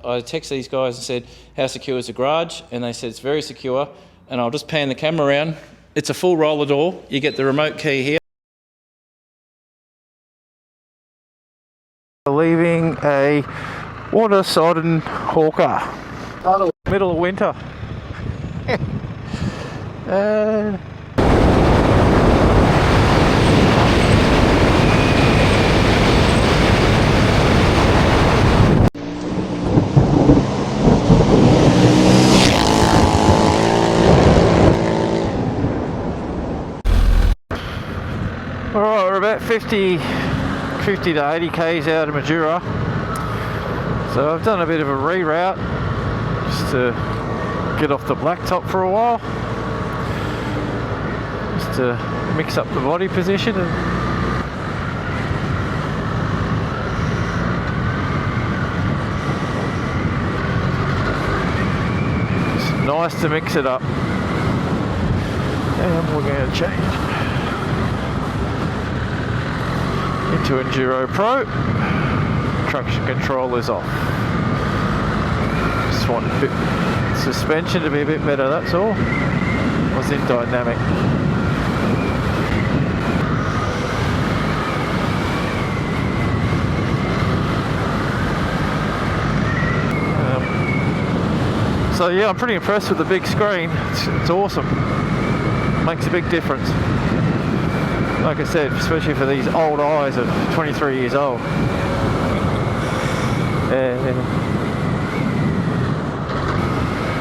I texted these guys and said, how secure is the garage? And they said it's very secure. And I'll just pan the camera around. It's a full roller door. You get the remote key here. Leaving a water-sodden hawker. Middle of winter. Alright, we're about 50 to 80 k's out of Mildura, so I've done a bit of a reroute just to get off the blacktop for a while, just to mix up the body position. And it's nice to mix it up, and we're going to change into Enduro Pro. Traction control is off. Just want a bit suspension to be a bit better, that's all. I was in dynamic. So yeah, I'm pretty impressed with the big screen. It's awesome. Makes a big difference. Like I said, especially for these old eyes of 23 years old.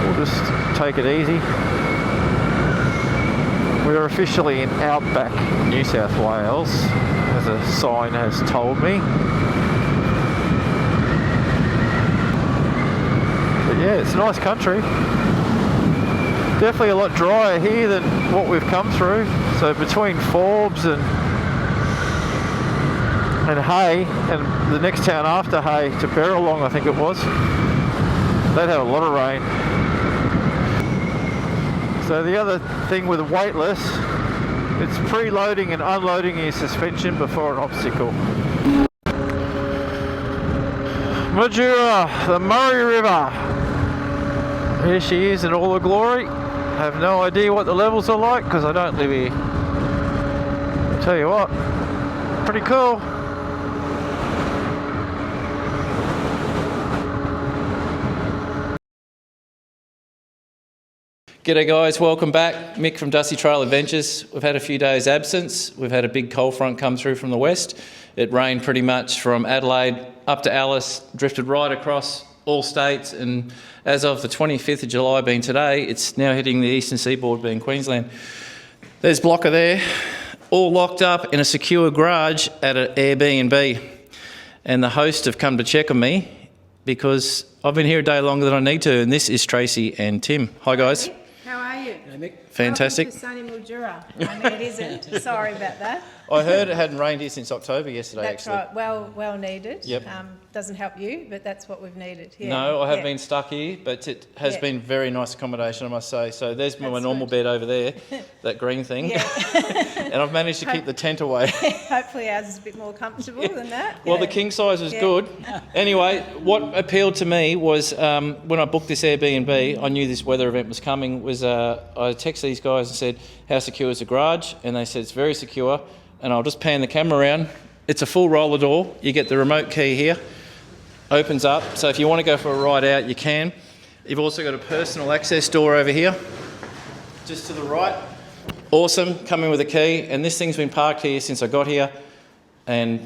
We'll just take it easy. We're officially in Outback, New South Wales, as a sign has told me. But yeah, it's a nice country. Definitely a lot drier here than what we've come through. So between Forbes and Hay, and the next town after Hay to Berralong, I think it was, they'd have a lot of rain. So the other thing with weightless, it's preloading and unloading your suspension before an obstacle. Mildura, the Marree River. Here she is in all her glory. I have no idea what the levels are like because I don't live here. I'll tell you what, pretty cool. G'day guys, welcome back. Mick from Dusty Trail Adventures. We've had a few days absence. We've had a big cold front come through from the west. It rained pretty much from Adelaide up to Alice, drifted right across all states, and as of the 25th of July being today, it's now hitting the eastern seaboard being Queensland. There's Blocker there, all locked up in a secure garage at an Airbnb. And the hosts have come to check on me because I've been here a day longer than I need to, and this is Tracy and Tim. Hi guys. How are you? Hey Mick. Fantastic. Welcome to sunny Mildura. I mean, it isn't. Sorry about that. I heard it hadn't rained here since October yesterday. That's actually. right. Well needed. Yep. Doesn't help you, but that's what we've needed. Yeah. No, I have been stuck here, but it has been very nice accommodation, I must say. So there's my normal bed over there, that green thing. Yeah. And I've managed to keep the tent away. Hopefully ours is a bit more comfortable than that. Well, the king size was good. Anyway, what appealed to me was when I booked this Airbnb, I knew this weather event was coming, was I texted these guys and said, how secure is the garage? And they said it's very secure. And I'll just pan the camera around. It's a full roller door. You get the remote key here. Opens up, so if you want to go for a ride out, you can. You've also got a personal access door over here, just to the right. Awesome, coming with a key, and this thing's been parked here since I got here, and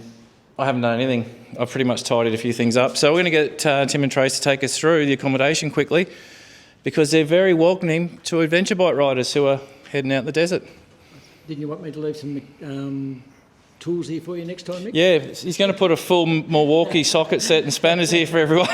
I haven't done anything. I've pretty much tidied a few things up. So we're going to get Tim and Trace to take us through the accommodation quickly, because they're very welcoming to adventure bike riders who are heading out in the desert. Didn't you want me to leave some tools here for you next time, Mick? Yeah, he's going to put a full Milwaukee socket set and spanners here for everyone.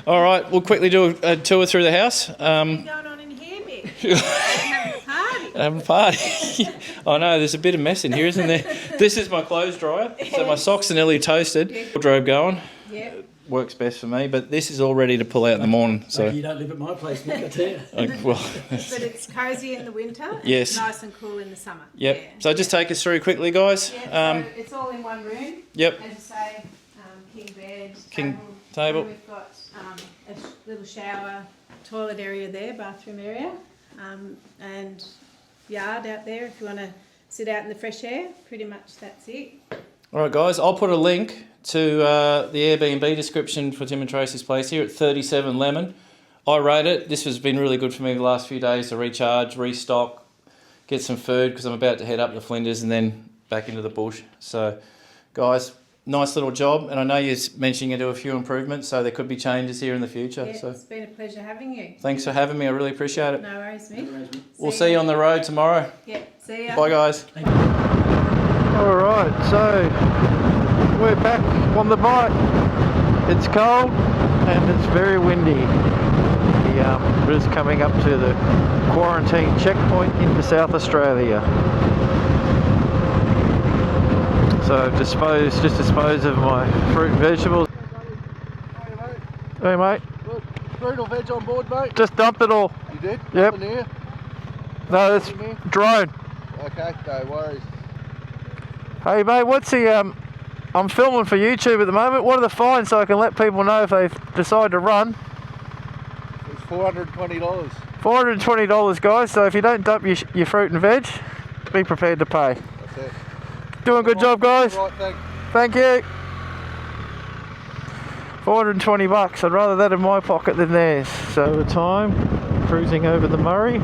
All right, we'll quickly do a tour through the house. What's going on in here, Mick? Having a party. Having a party. I know, there's a bit of mess in here, isn't there? This is my clothes dryer, so my socks are nearly toasted. Wardrobe going. Yeah. Works best for me, but this is all ready to pull out in the morning. So you don't live at my place, Mick, I tell you. Well, but it's cosy in the winter. Yes. Nice and cool in the summer. Yep. Yeah. So just take us through quickly, guys. Yeah, so it's all in one room. Yep. As you say, king bed, Table. We've got a little shower, toilet area there, bathroom area, and yard out there if you want to sit out in the fresh air. Pretty much that's it. All right, guys, I'll put a link to the Airbnb description for Tim and Tracy's place here at 37 Lemon. I rate it. This has been really good for me the last few days to recharge, restock, get some food because I'm about to head up to Flinders and then back into the bush. So, guys, nice little job. And I know you're mentioning you do a few improvements, so there could be changes here in the future. Yeah, So it's been a pleasure having you. thanks for having me. I really appreciate it. No worries, mate. We'll see you on the road tomorrow. Yeah, see ya. Bye, guys. All right, so we're back on the bike. It's cold and it's very windy. We're just coming up to the quarantine checkpoint into South Australia. So I've disposed of my fruit and vegetables. Hey mate. Look, fruit or veg on board, mate? Just dumped it all. You did? Yep. Nothing here? No, it's drone. Okay, no worries. Hey mate, what's the I'm filming for YouTube at the moment. What are the fines so I can let people know if they decide to run? It's $420. $420, guys. So if you don't dump your fruit and veg, be prepared to pay. That's it. Doing a good job, guys. Right, thanks. Thank you. $420. I'd rather that in my pocket than theirs. So the time, cruising over the Marree,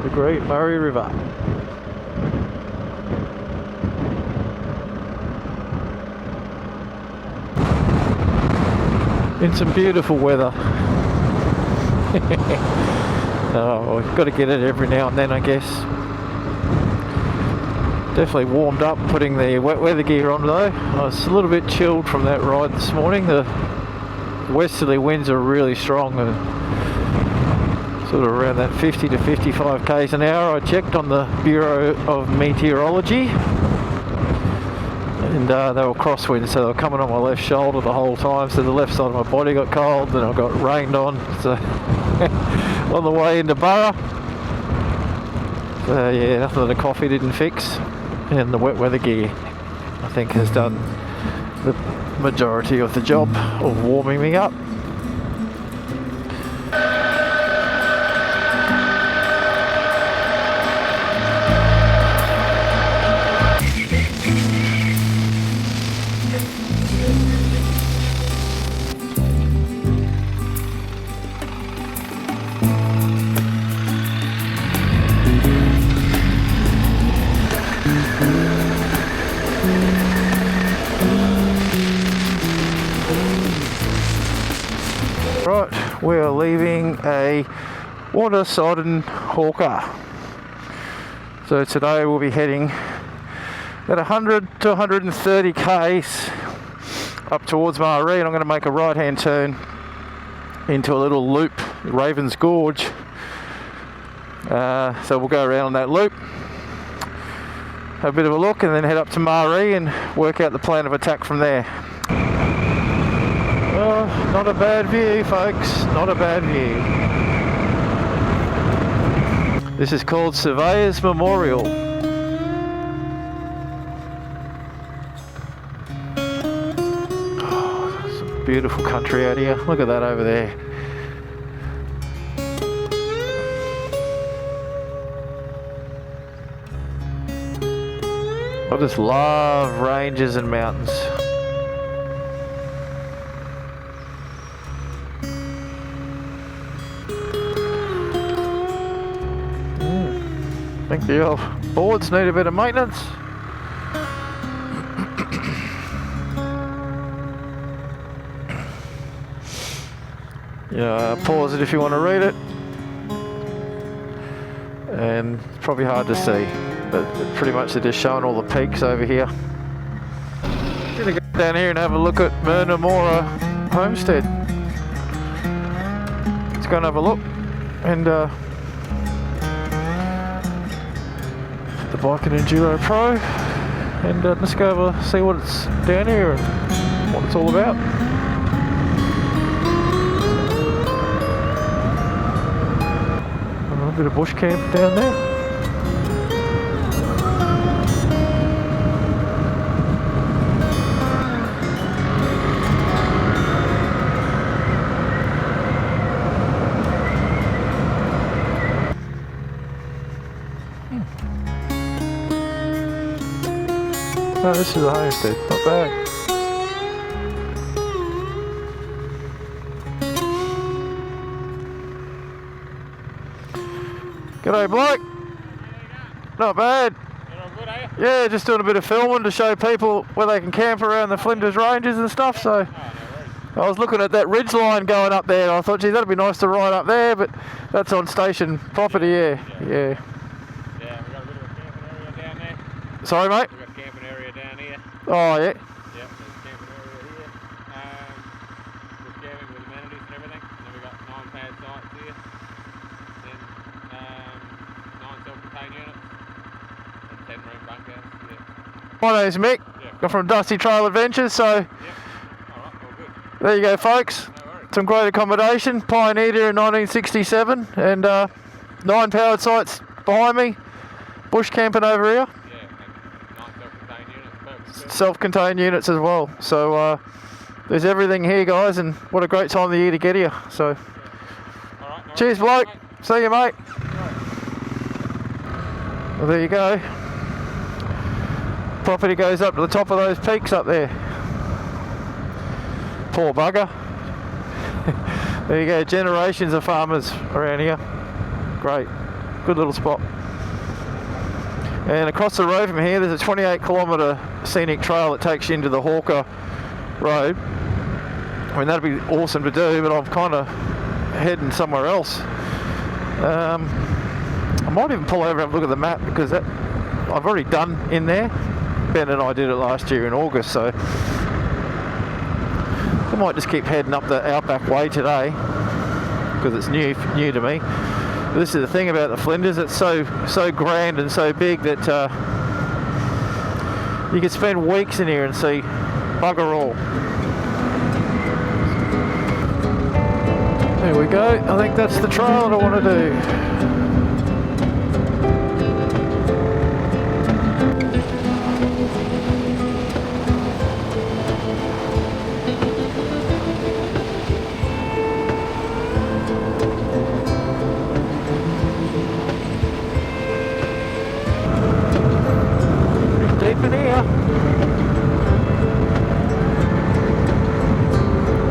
the Great Marree River. In some beautiful weather. Oh, we've got to get it every now and then, I guess. Definitely warmed up putting the wet weather gear on though. I was a little bit chilled from that ride this morning. The westerly winds are really strong, and sort of around that 50 to 55 k's an hour. I checked on the Bureau of Meteorology, and they were crosswinds, so they were coming on my left shoulder the whole time, so the left side of my body got cold, then I got rained on, so on the way into Borough. So yeah, nothing that the coffee didn't fix, and the wet weather gear I think has done the majority of the job of warming me up. Right, we are leaving a water-sodden hawker. So today we'll be heading at 100 to 130 k's up towards Marree, and I'm going to make a right-hand turn into a little loop, Raven's Gorge. So we'll go around on that loop, have a bit of a look, and then head up to Marree and work out the plan of attack from there. Oh, not a bad view, folks, not a bad view. This is called Surveyor's Memorial. Oh, some beautiful country out here. Look at that over there. I just love ranges and mountains. I think the old boards need a bit of maintenance. Yeah, pause it if you want to read it. And it's probably hard to see, but pretty much they're just showing all the peaks over here. I'm gonna go down here and have a look at Mt Nanaga homestead. Let's go and have a look, and the Bike and Enduro Pro, and let's go over see what it's down here and what it's all about. A bit of bush camp down there. this is a homestead, not bad. G'day bloke. Not bad. You're all good, are you? Yeah, just doing a bit of filming to show people where they can camp around the Flinders Ranges and stuff, so... Oh, no worries. I was looking at that ridge line going up there and I thought, gee, that'd be nice to ride up there, but that's on station property, yeah. Yeah, we got a bit of a camping area down there. Sorry, mate? We got a camping area down here. Oh, yeah. Yep, there's a camping area here. With camping with amenities and everything. And then we got 9 pad sites here. Then 9 self-contained units. And 10 room bunkhouse. Yeah. My name's Mick. Yeah. I'm from Dusty Trail Adventures, so Yep. Alright, all good. there you go, folks. No worries. Some great accommodation, pioneered here in 1967, and 9 powered sites behind me. Bush camping over here. Yeah, and 9 self-contained units. Perfect. Self-contained units as well. So there's everything here, guys, and what a great time of the year to get here. So Alright, no cheers, worries, bloke. mate. See you, mate. Well, there you go. Property goes up to the top of those peaks up there. Poor bugger. There you go, generations of farmers around here. Great, good little spot. And across the road from here, there's a 28-kilometre scenic trail that takes you into the Hawker Road. I mean, that'd be awesome to do, but I'm kind of heading somewhere else. I might even pull over and have a look at the map, because that I've already done in there. Ben and I did it last year in August, so I might just keep heading up the outback way today, because it's new to me. But this is the thing about the Flinders, it's so grand and so big that you could spend weeks in here and see bugger all. There we go, I think that's the trail that I want to do. Deep in here.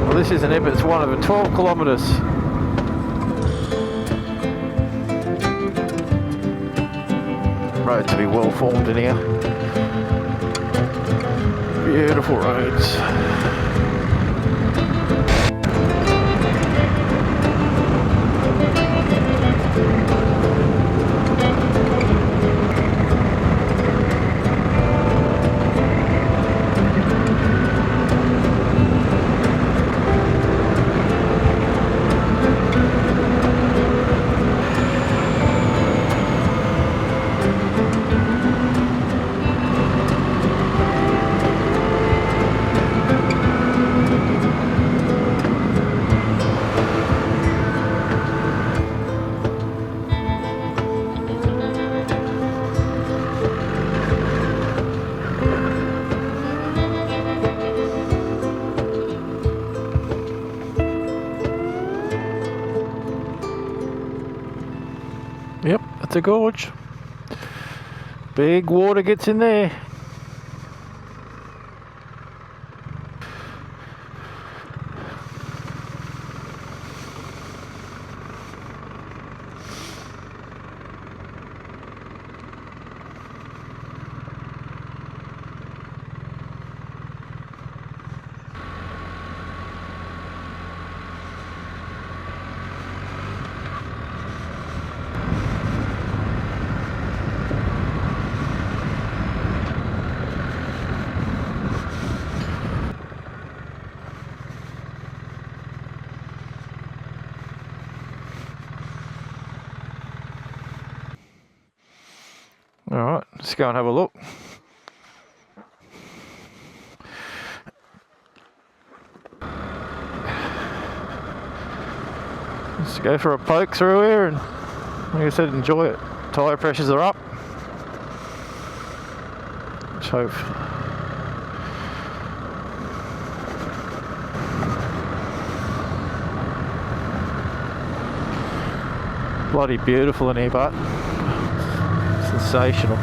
Well, this isn't it, but it's one of the 12 kilometres. Roads to be well formed in here. Beautiful roads. Yep, that's a gorge. Big water gets in there. Alright, let's go and have a look. Let's go for a poke through here and, like I said, enjoy it. Tyre pressures are up. Let's hope. Bloody beautiful in here, but sensational.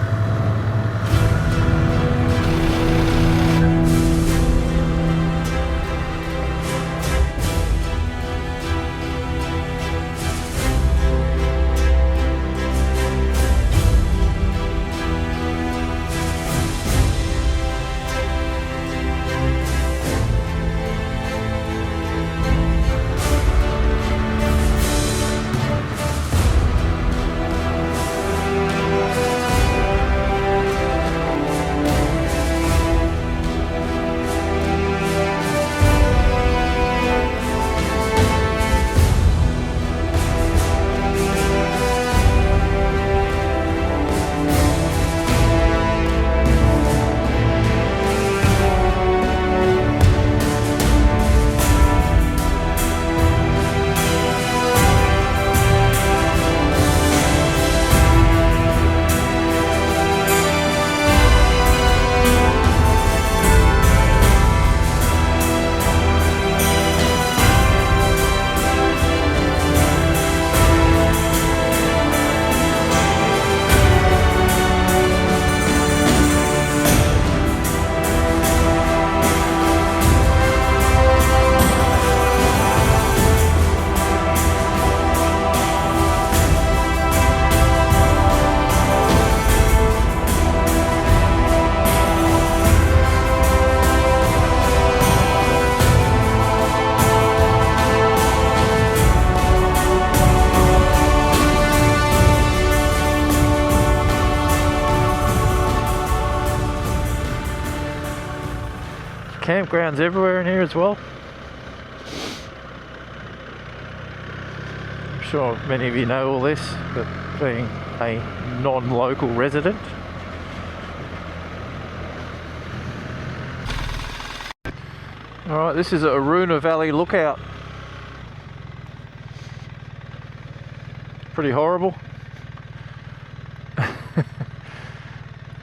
campgrounds everywhere in here as well. I'm sure many of you know all this, but being a non-local resident. Alright, this is a Aruna Valley lookout. Pretty horrible.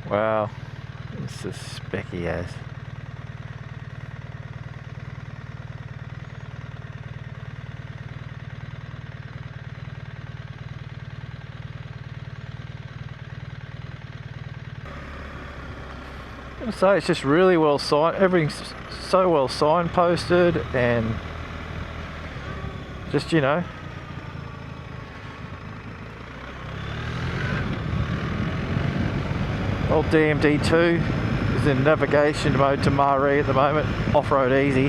Wow, it's as specky as. I say it's just really well everything's so well signposted, and just, you know, old DMD2 is in navigation mode to Marree at the moment, off-road easy.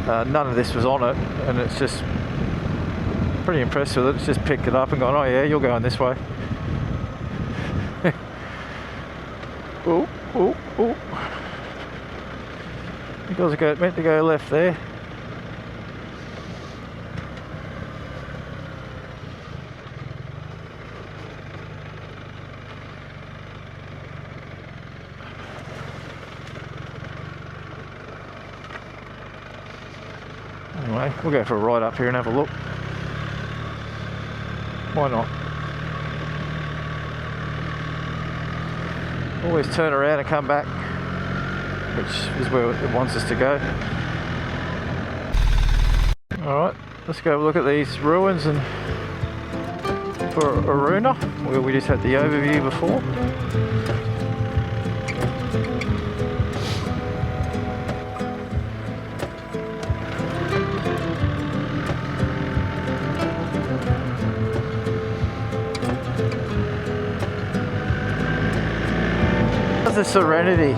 None of this was on it, and it's just pretty impressed with it. It's just picked it up and gone, oh yeah, you're going this way. Oh, oh, oh. You guys are meant to go left there. Anyway, we'll go for a ride up here and have a look. Why not? Always turn around and come back, which is where it wants us to go. Alright, let's go have a look at these ruins and for Aruna, where we just had the overview before. The serenity,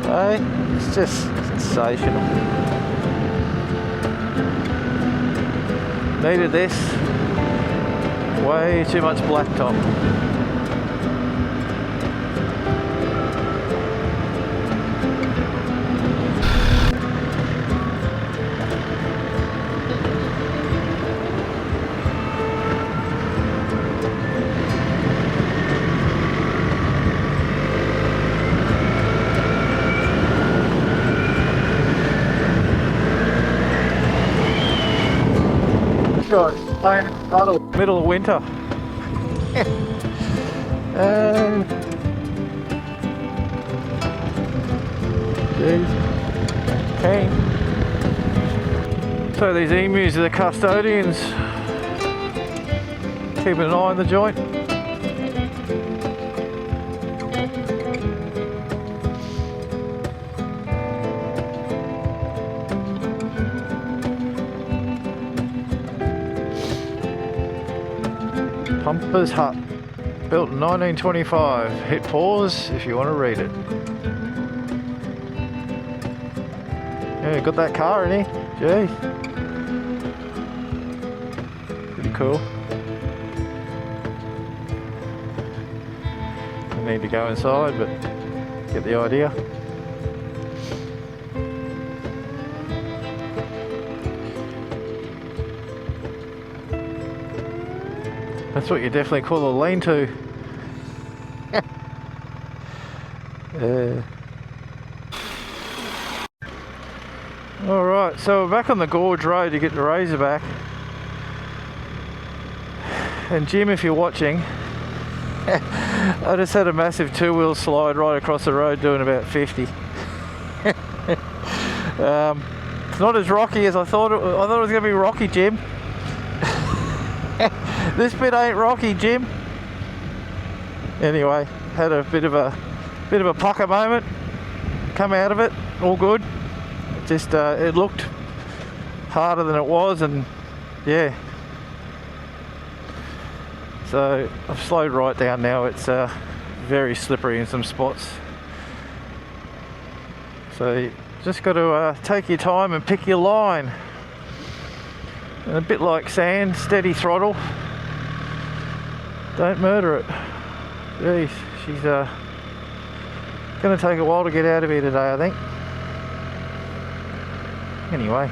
hey, it's just sensational. Needed this. Way too much blacktop. Middle of winter. Jeez. Hey. So these emus are the custodians, keeping an eye on the joint. Pumper's Hut, built in 1925. Hit pause if you want to read it. Yeah, got that car in here. Gee. Pretty cool. I need to go inside, but get the idea. That's what you definitely call a lean-to. Alright, so we're back on the Gorge Road to get to Razorback. And Jim, if you're watching, I just had a massive two-wheel slide right across the road doing about 50. It's not as rocky as I thought it was. I thought it was going to be rocky, Jim. This bit ain't rocky, Jim. Anyway, had a bit of a pucker moment. Come out of it, all good. Just it looked harder than it was, and yeah. So I've slowed right down now. It's very slippery in some spots. So you just got to take your time and pick your line. And a bit like sand, steady throttle. Don't murder it. Jeez, she's Going to take a while to get out of here today, I think. Anyway,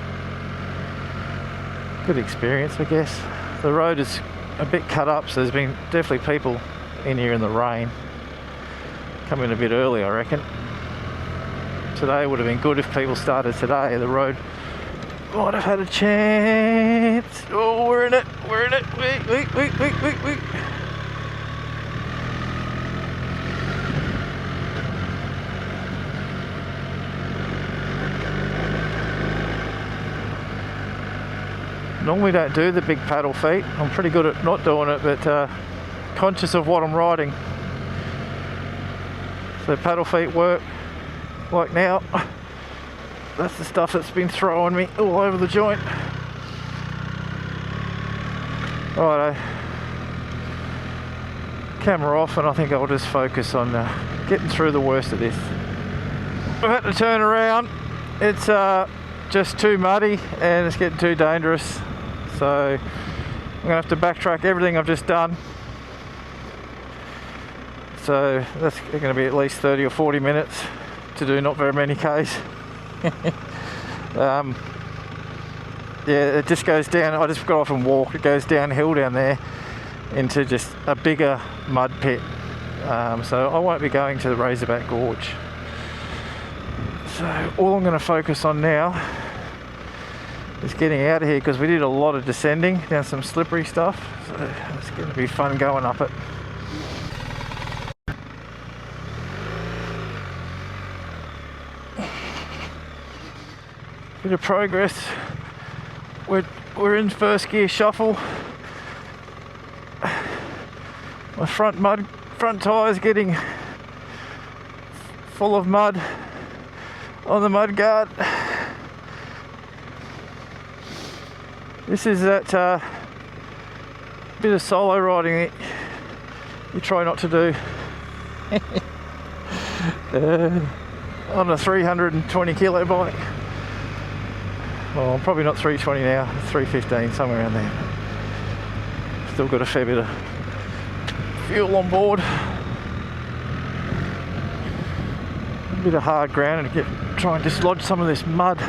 good experience, I guess. The road is a bit cut up, so there's been definitely people in here in the rain. Come in a bit early, I reckon. Today would have been good if people started today. The road might have had a chance. Oh, we're in it. We're in it. Wait. Normally don't do the big paddle feet. I'm pretty good at not doing it, but conscious of what I'm riding. So paddle feet work like now. That's the stuff that's been throwing me all over the joint. Righto. Camera off, and I think I'll just focus on getting through the worst of this. I've had to turn around. It's just too muddy and it's getting too dangerous. So I'm gonna have to backtrack everything I've just done. So that's going to be at least 30 or 40 minutes to do not very many Ks. Yeah, it just goes down. I just got off and walked. It goes downhill down there into just a bigger mud pit. So I won't be going to the Razorback Gorge. So all I'm going to focus on now is getting out of here, because we did a lot of descending down some slippery stuff. So it's going to be fun going up it. Bit of progress. We're in first gear shuffle. My front tyre's getting full of mud on the mud guard. This is that bit of solo riding that you try not to do on a 320 kilo bike. Well, I'm probably not 320 now, 315, somewhere around there. Still got a fair bit of fuel on board. A bit of hard ground and try and dislodge some of this mud.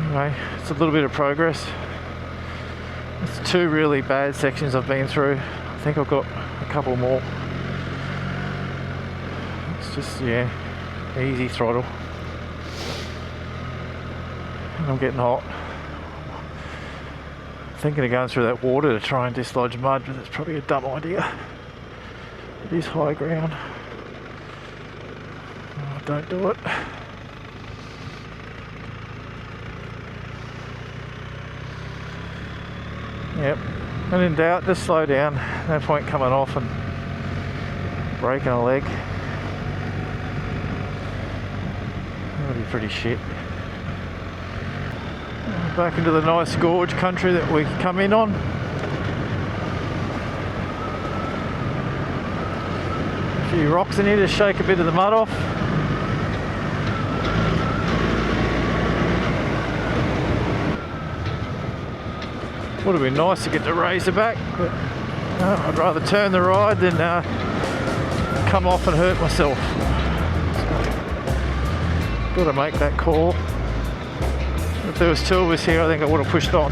Anyway, it's a little bit of progress. It's 2 really bad sections I've been through. I think I've got a couple more. Just, yeah, easy throttle. And I'm getting hot. Thinking of going through that water to try and dislodge mud, but that's probably a dumb idea. It is high ground. Oh, don't do it. Yep, and in doubt, just slow down. No point coming off and breaking a leg. That'll be pretty shit. Back into the nice gorge country that we come in on. A few rocks in here to shake a bit of the mud off. Would have been nice to get the Razorback, but I'd rather turn the ride than come off and hurt myself. Got to make that call. If there was 2 of us here, I think I would have pushed on.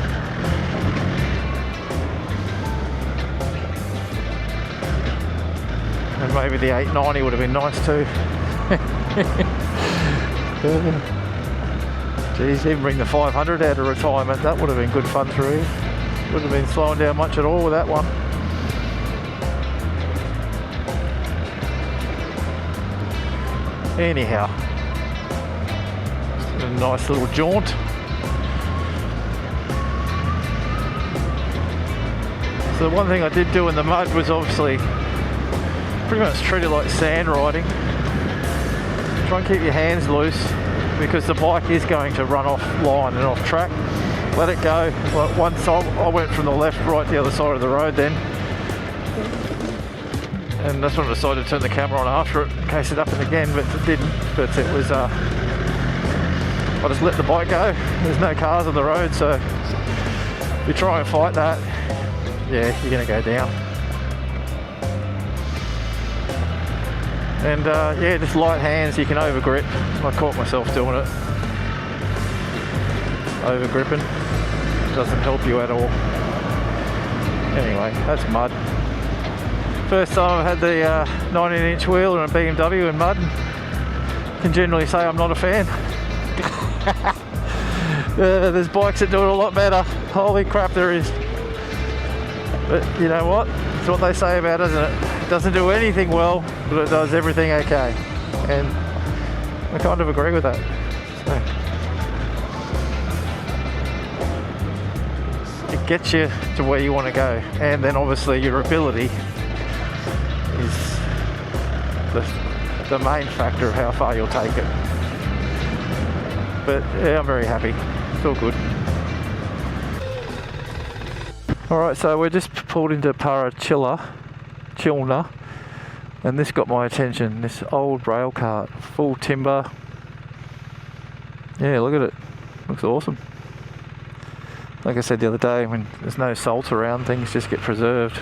And maybe the 890 would have been nice too. Geez, even bring the 500 out of retirement. That would have been good fun through here. Wouldn't have been slowing down much at all with that one. Anyhow, a nice little jaunt. So the one thing I did do in the mud was obviously pretty much treat it like sand riding. Try and keep your hands loose, because the bike is going to run off line and off track. Let it go. Well, one side, I went from the left right to the other side of the road then. And that's when I decided to turn the camera on after it, in case it happened again, but it didn't. But it was, I just let the bike go. There's no cars on the road, so if you try and fight that, yeah, you're going to go down. And yeah, just light hands, you can over grip. I caught myself doing it. Over gripping doesn't help you at all. Anyway, that's mud. First time I've had the 19-inch wheel and a BMW in mud. Can generally say I'm not a fan. There's bikes that do it a lot better. Holy crap, there is. But you know what? It's what they say about it, isn't it? It doesn't do anything well, but it does everything okay. And I kind of agree with that. So, it gets you to where you want to go. And then obviously your ability is the main factor of how far you'll take it. But yeah, I'm very happy. It's all good. Alright, so we're just pulled into Chilna, and this got my attention. This old rail cart, full timber. Yeah, look at it. Looks awesome. Like I said the other day, when there's no salt around, things just get preserved.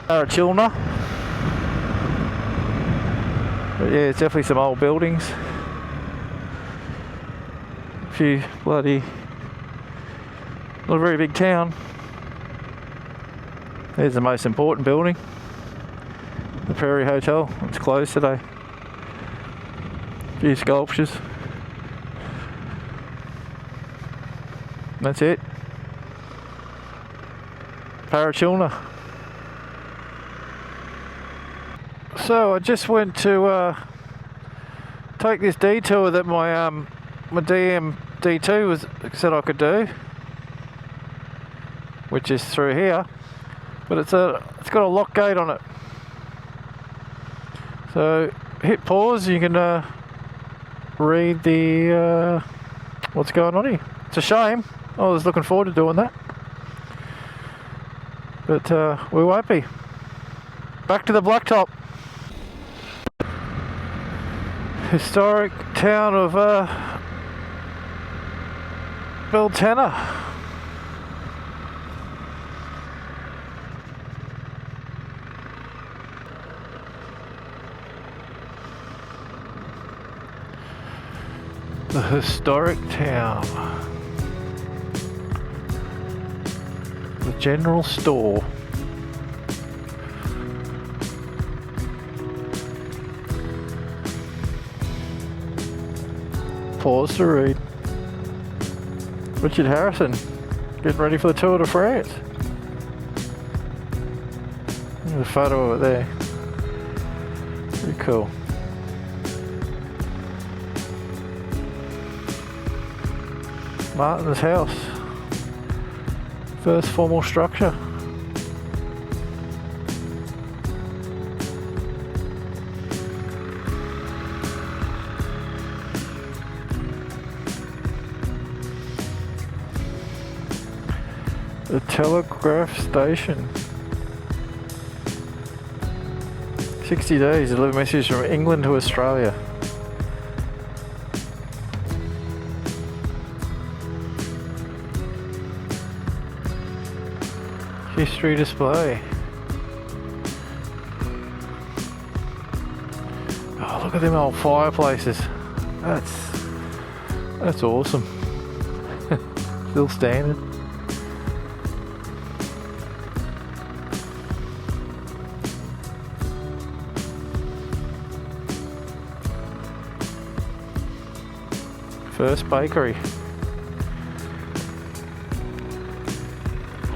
Chilna. But yeah, it's definitely some old buildings. A few bloody... Not a very big town. There's the most important building. The Prairie Hotel. It's closed today. A few sculptures. That's it. Parachilna. So I just went to take this detour that my DMD2 said I could do, which is through here, but it's got a lock gate on it. So hit pause. You can read the what's going on here. It's a shame. I was looking forward to doing that, but we won't be. Back to the blacktop. Historic town of Beltana. The historic town. The general store. Pause to read. Richard Harrison getting ready for the Tour de France. There's a photo of it there. Pretty cool. Martin's house. First formal structure. The telegraph station. 60 days to deliver messages from England to Australia. History display. Oh, look at them old fireplaces. That's awesome. Still standing. First bakery.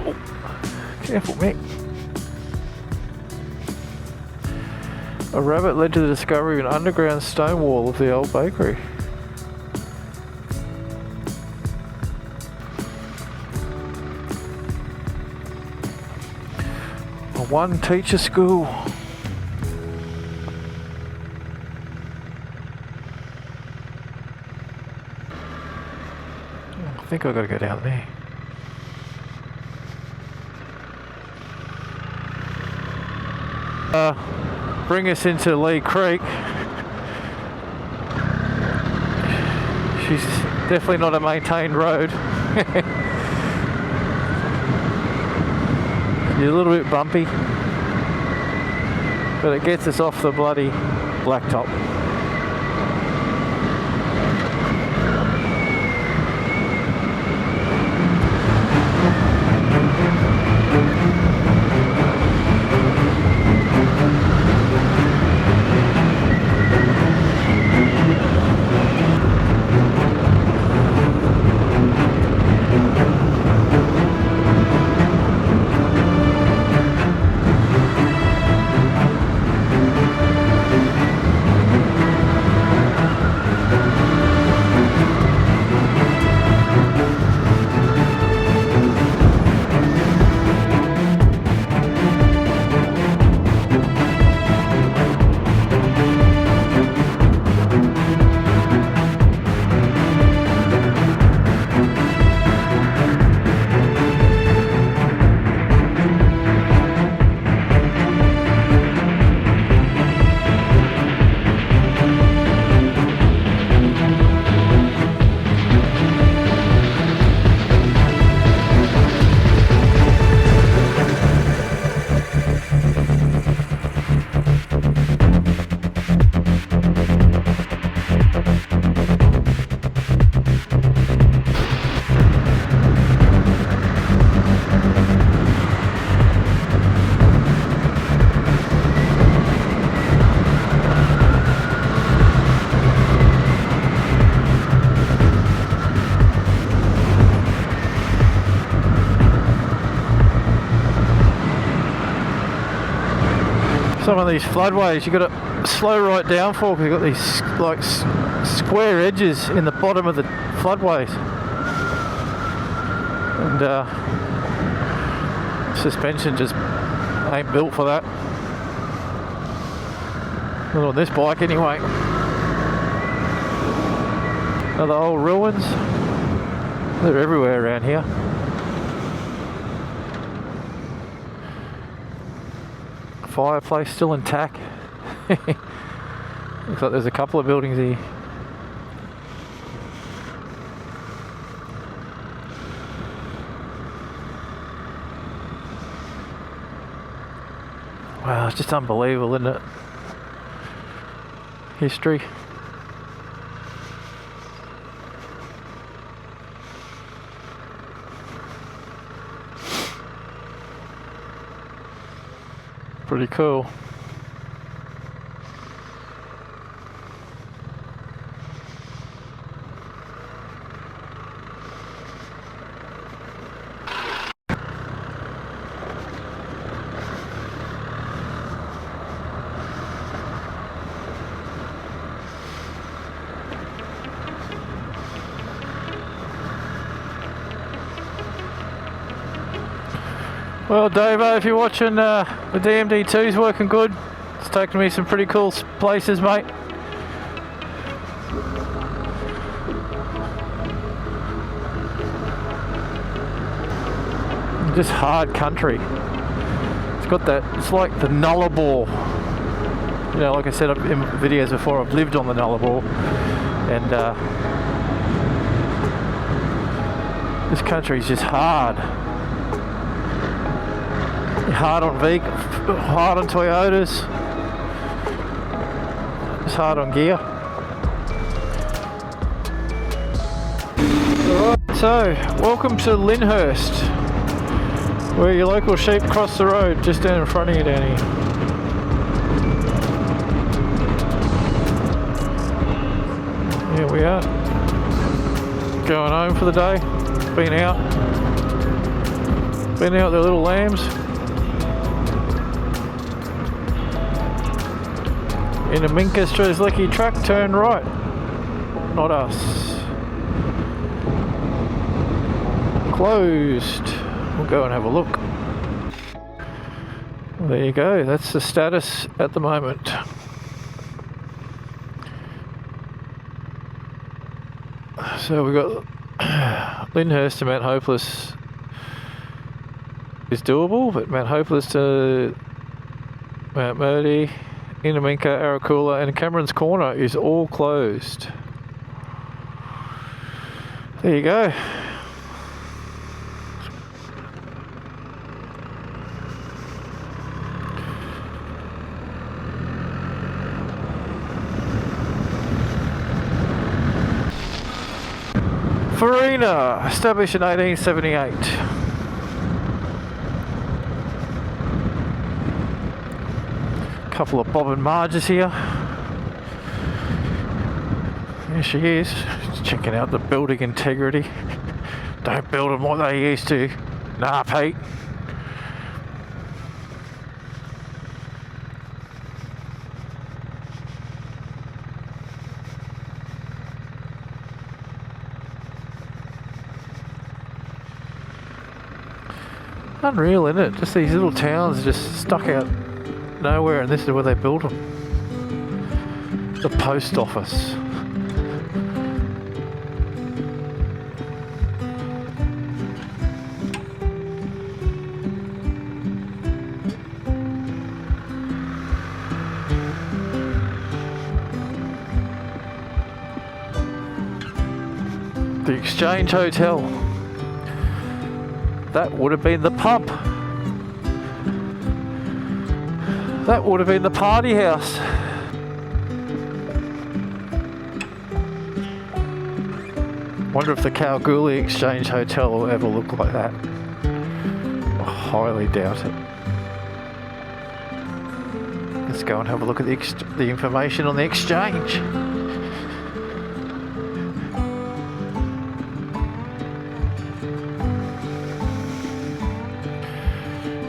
Oh, careful, Mick. A rabbit led to the discovery of an underground stone wall of the old bakery. A one teacher school. I think I've got to go down there. Bring us into Lee Creek. She's definitely not a maintained road. You're a little bit bumpy, but it gets us off the bloody blacktop. Some of these floodways you got to slow right down for because you've got these like square edges in the bottom of the floodways, and suspension just ain't built for that. Not on this bike anyway. Another old ruins. They're everywhere around here. Fireplace still intact. Looks like there's a couple of buildings here. Wow, it's just unbelievable, isn't it? History. Pretty cool. Well, Davo, if you're watching, the DMD2's working good. It's taken me some pretty cool places, mate. Just hard country. It's got that, it's like the Nullarbor. You know, like I said in videos before, I've lived on the Nullarbor. And this country's just hard. Hard on hard on Toyotas, just hard on gear. Alright, so welcome to Lyndhurst, where your local sheep cross the road just down in front of you down here. Here we are, going home for the day. Been out with the little lambs. In a Minka Strzelecki truck, turn right. Not us. Closed. We'll go and have a look. Well, there you go. That's the status at the moment. So we've got Lyndhurst to Mount Hopeless is doable, but Mount Hopeless to Mount Marree, Inaminka, Aracoola and Cameron's Corner is all closed. There you go. Farina, established in 1878. Couple of Bob and Marges here. There she is, just checking out the building integrity. Don't build them like they used to. Nah, Pete. Unreal, isn't it? Just these little towns just stuck out nowhere, and this is where they built them. The post office. The Exchange Hotel. That would have been the pub. That would have been the party house. Wonder if the Kalgoorlie Exchange Hotel will ever look like that. I highly doubt it. Let's go and have a look at the information on the exchange.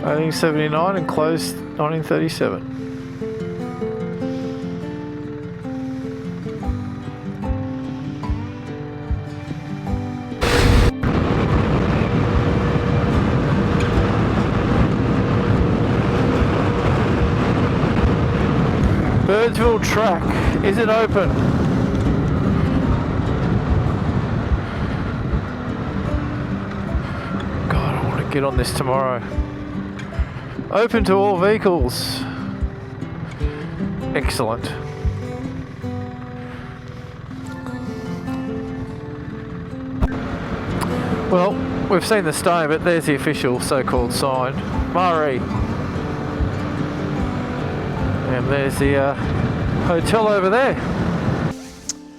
1979 and closed 1937. Birdsville track, is it open? God, I want to get on this tomorrow. Open to all vehicles. Excellent. Well, we've seen the stone, but there's the official so-called sign. Maree. And there's the hotel over there.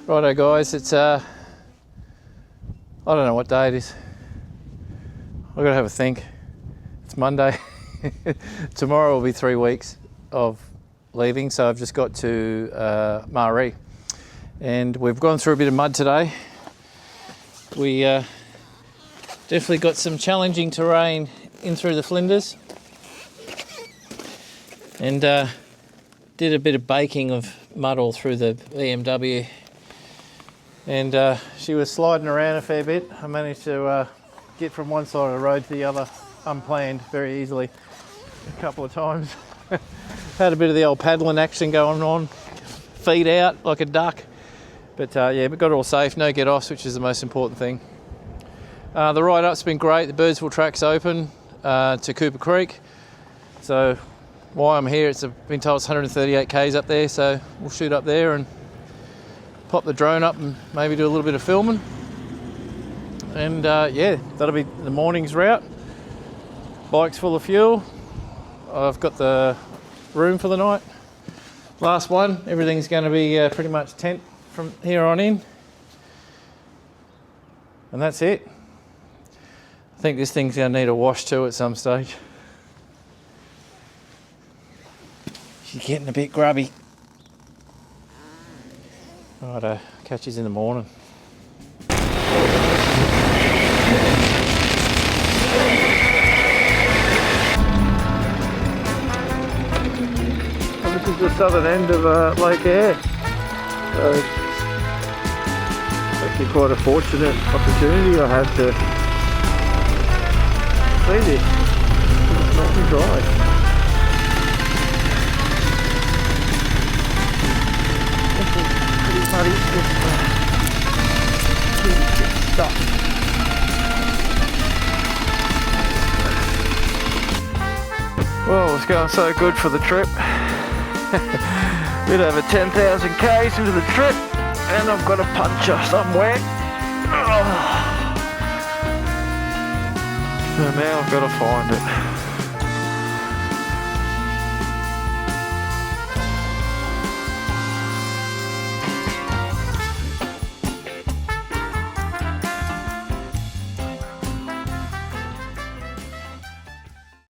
Righto guys, it's I don't know what day it is. I've got to have a think. It's Monday. Tomorrow will be 3 weeks of leaving, so I've just got to Marree, and we've gone through a bit of mud today. We definitely got some challenging terrain in through the Flinders, and did a bit of baking of mud all through the BMW, and she was sliding around a fair bit. I managed to get from one side of the road to the other unplanned very easily a couple of times. Had a bit of the old paddling action going on, feet out like a duck, but yeah, but got it all safe, no get-offs, which is the most important thing. The ride-up's been great. The Birdsville track's open to Cooper Creek, so while I'm here, been told it's 138 k's up there, so we'll shoot up there and pop the drone up and maybe do a little bit of filming, and yeah, that'll be the morning's route. Bike's full of fuel. I've got the room for the night. Last one, everything's going to be pretty much tent from here on in. And that's it. I think this thing's going to need a wash too at some stage. She's getting a bit grubby. Righto, catch you in the morning. This is the southern end of Lake Eyre, so it's actually quite a fortunate opportunity I had to see this. It's nice and dry. Pretty muddy, just stuff. Well, it's going so good for the trip. Bit over 10,000 k's into the trip, and I've got a puncture somewhere. Oh. So now I've got to find it.